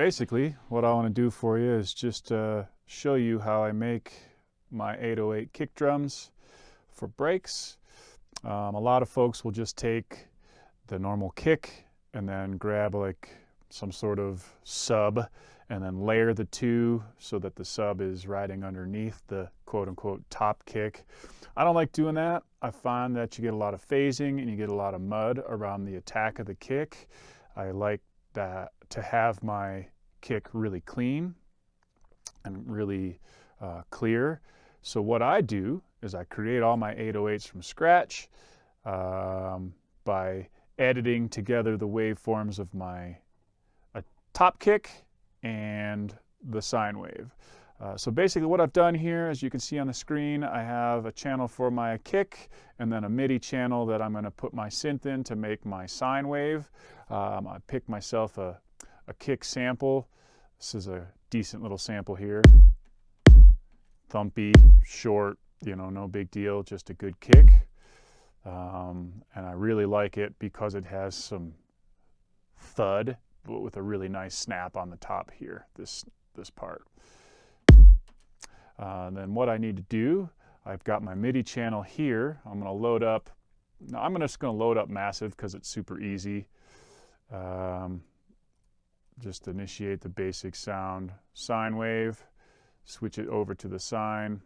basically what I want to do for you is just show you how I make my 808 kick drums for breaks. A lot of folks will just take the normal kick and then grab like some sort of sub and then layer the two so that the sub is riding underneath the quote-unquote top kick. I don't like doing that. I find that you get a lot of phasing and you get a lot of mud around the attack of the kick. I like that to have my kick really clean and really clear. So what I do is I create all my 808s from scratch by editing together the waveforms of my top kick and the sine wave. So basically what I've done here, as you can see on the screen, I have a channel for my kick and then a MIDI channel that I'm going to put my synth in to make my sine wave. I picked myself a kick sample. This is a decent little sample here. Thumpy, short, you know, no big deal, just a good kick. And I really like it because it has some thud, but with a really nice snap on the top here, this part. Then what I need to do, I've got my MIDI channel here. I'm going to load up. Now I'm just going to load up massive because it's super easy. Just initiate the basic sound sine wave, switch it over to the sine,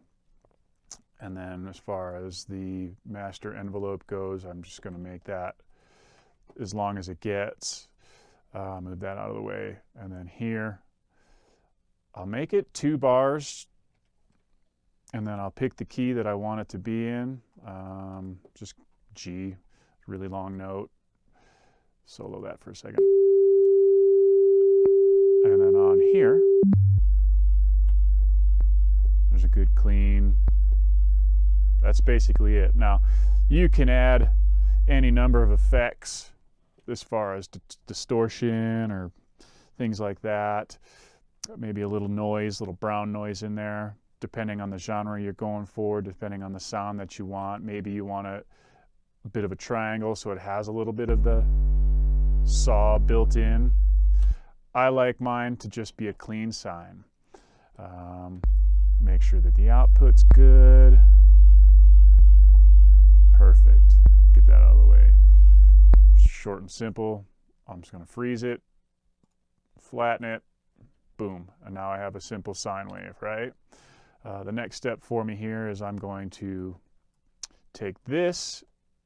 and then as far as the master envelope goes, I'm just going to make that as long as it gets. Move that out of the way, and then here I'll make it 2 bars, and then I'll pick the key that I want it to be in, just G, really long note. Solo that for a second. And then on here, there's a good clean. That's basically it. Now, you can add any number of effects as far as distortion or things like that. Maybe a little noise, little brown noise in there, depending on the genre you're going for, depending on the sound that you want. Maybe you want a bit of a triangle so it has a little bit of the saw built in. I like mine to just be a clean sine. Make sure that the output's good. Perfect. Get that out of the way. Short and simple. I'm just going to freeze it, flatten it, boom. And now I have a simple sine wave, right? The next step for me here is I'm going to take this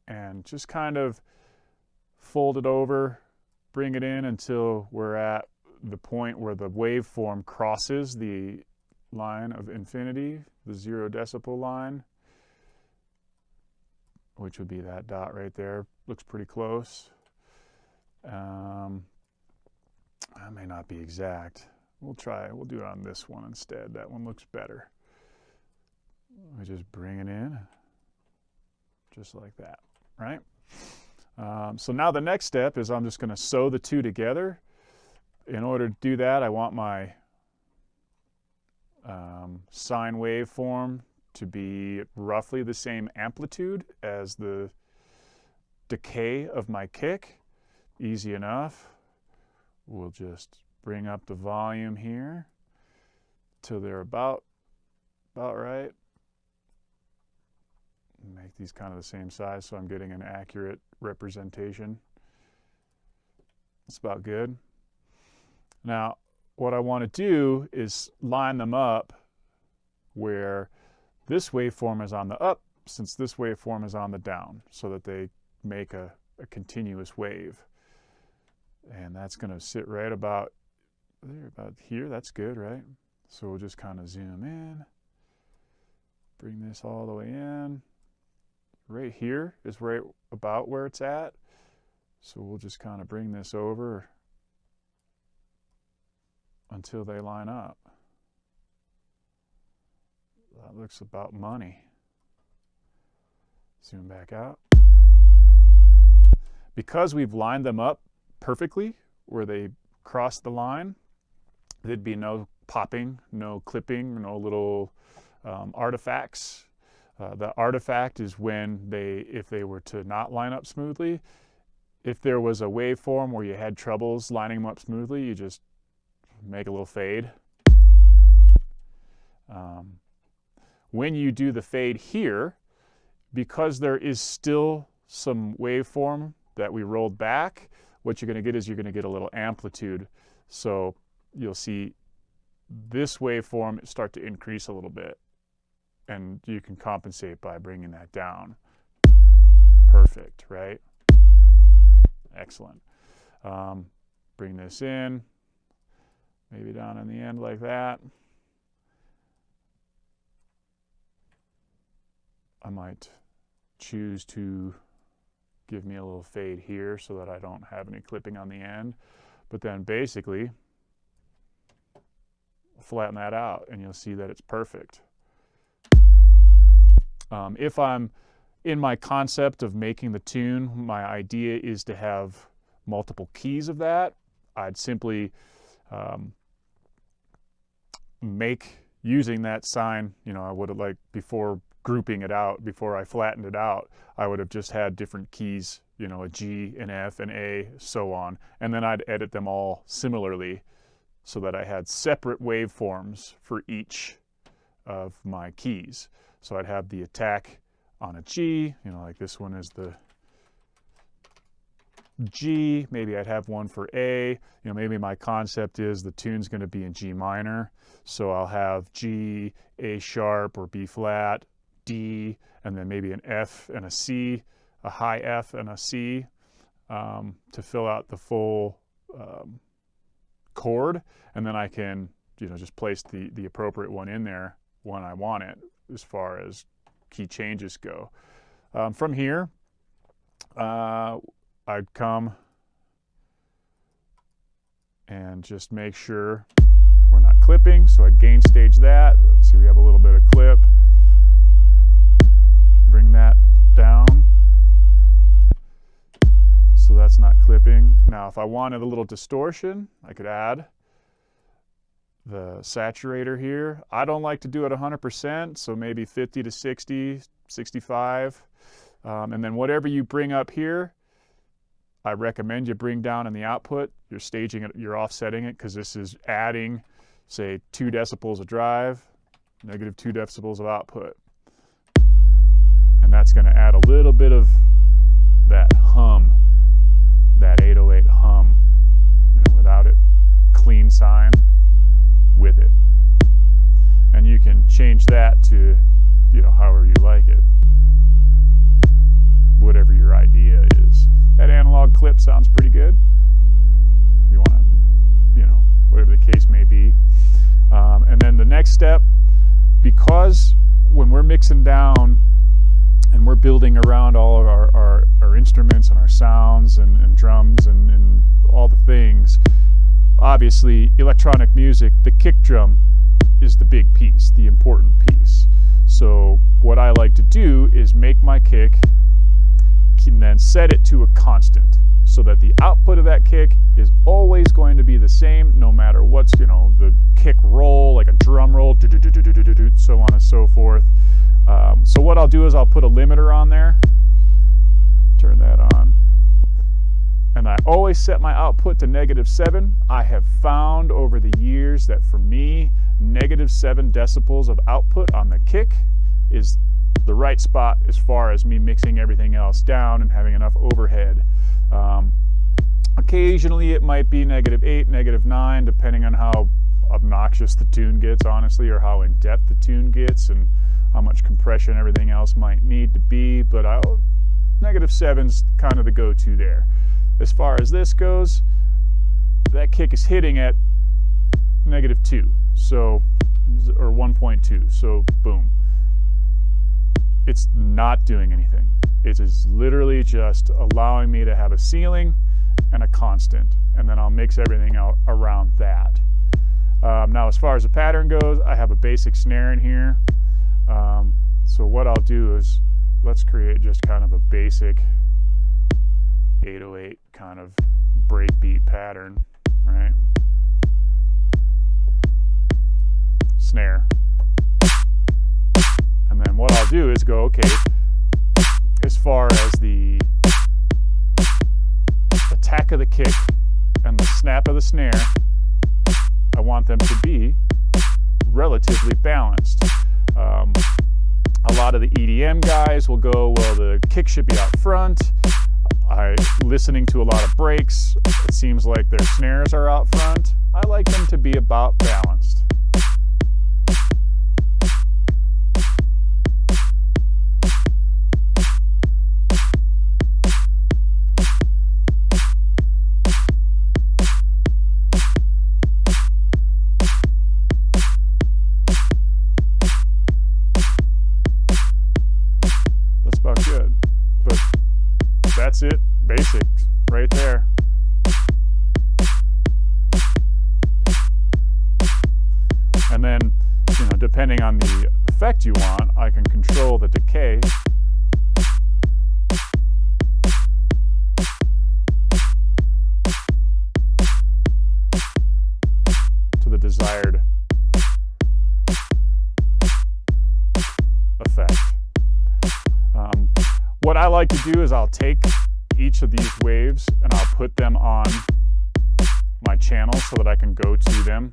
and just kind of fold it over, bring it in until we're at the point where the waveform crosses the line of infinity, the 0 decibel line, which would be that dot right there. Looks pretty close. That may not be exact. We'll do it on this one instead. That one looks better. We just bring it in, just like that, right? So now the next step is I'm just going to sew the two together. In order to do that, I want my sine waveform to be roughly the same amplitude as the decay of my kick. Easy enough. We'll just bring up the volume here till they're about right. Make these kind of the same size so I'm getting an accurate representation. It's about good. Now, what I want to do is line them up where this waveform is on the up, since this waveform is on the down, so that they make a continuous wave. And that's going to sit right about there, about here. That's good, right? So we'll just kind of zoom in, bring this all the way in. Right here is right about where it's at. So we'll just kind of bring this over until they line up. That looks about money. Zoom back out. Because we've lined them up perfectly where they cross the line, there'd be no popping, no clipping, no little artifacts. The artifact is when if they were to not line up smoothly. If there was a waveform where you had troubles lining them up smoothly, you just make a little fade. When you do the fade here, because there is still some waveform that we rolled back, what you're going to get is you're going to get a little amplitude. So you'll see this waveform start to increase a little bit, and you can compensate by bringing that down. Perfect, right? Excellent. Bring this in, maybe down in the end like that. I might choose to give me a little fade here so that I don't have any clipping on the end. But then basically, flatten that out and you'll see that it's perfect. If I'm in my concept of making the tune, my idea is to have multiple keys of that. I'd simply make, using that sign, you know, I would have, like before grouping it out, before I flattened it out, I would have just had different keys, you know, a G, an F, an A, so on. And then I'd edit them all similarly so that I had separate waveforms for each of my keys. So I'd have the attack on a G, you know, like this one is the G. Maybe I'd have one for A. You know, maybe my concept is the tune's going to be in G minor. So I'll have G, A sharp, or B flat, D, and then maybe an F and a C, a high F and a C, to fill out the full chord. And then I can, you know, just place the appropriate one in there when I want it as far as key changes go. From here, I'd come and just make sure we're not clipping. So I'd gain stage that. See, we have a little bit of clip. Bring that down so that's not clipping. Now, if I wanted a little distortion, I could add the saturator here. I don't like to do it 100%, so maybe 50 to 60, 65. And then whatever you bring up here, I recommend you bring down in the output. You're staging it, you're offsetting it, because this is adding, say, 2 decibels of drive, negative 2 decibels of output. And that's going to add a little bit of that hum, that 808 hum, you know, without it, clean sign with it. And you can change that to, you know, however you like it, whatever your idea is. That analog clip sounds pretty good. You want to, you know, whatever the case may be. And then the next step, because when we're mixing down and we're building around all of our instruments and our sounds and drums and all the things, obviously electronic music, the kick drum is the big piece, the important piece. So what I like to do is make my kick and then set it to a constant so that the output of that kick is always going to be the same no matter what's, you know, the kick roll, like a drum roll, so on and so forth. So what I'll do is I'll put a limiter on there, turn that on, and I always set my output to -7. I have found over the years that for me, -7 decibels of output on the kick is the right spot as far as me mixing everything else down and having enough overhead. Occasionally it might be -8, -9, depending on how obnoxious the tune gets, honestly, or how in depth the tune gets and how much compression everything else might need to be. But -7's kind of the go-to there. As far as this goes, that kick is hitting at -2, so, or 1.2, so boom. It's not doing anything. It is literally just allowing me to have a ceiling and a constant, and then I'll mix everything out around that. Now, as far as the pattern goes, I have a basic snare in here. So what I'll do is, let's create just kind of a basic 808 kind of breakbeat pattern, right? Snare. And then what I'll do is go, okay, as far as the attack of the kick and the snap of the snare, I I want them to be relatively balanced. A lot of the EDM guys will go, well, the kick should be out front. Listening to a lot of breaks, it seems like their snares are out front. I like them to be about balanced. That's about good, but that's it, basics right there. And then, depending on the effect you want, I can control the decay to the desired effect. What I like to do is I'll take each of these waves and I'll put them on my channel so that I can go to them.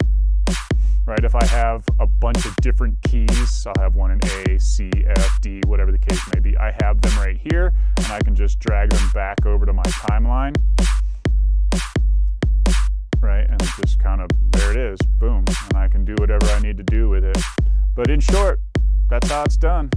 Right? If I have a bunch of different keys, I'll have one in A, C, F, D, whatever the case may be. I have them right here, and I can just drag them back over to my timeline. Right? And it just kind of, there it is, boom. And I can do whatever I need to do with it. But in short, that's how it's done.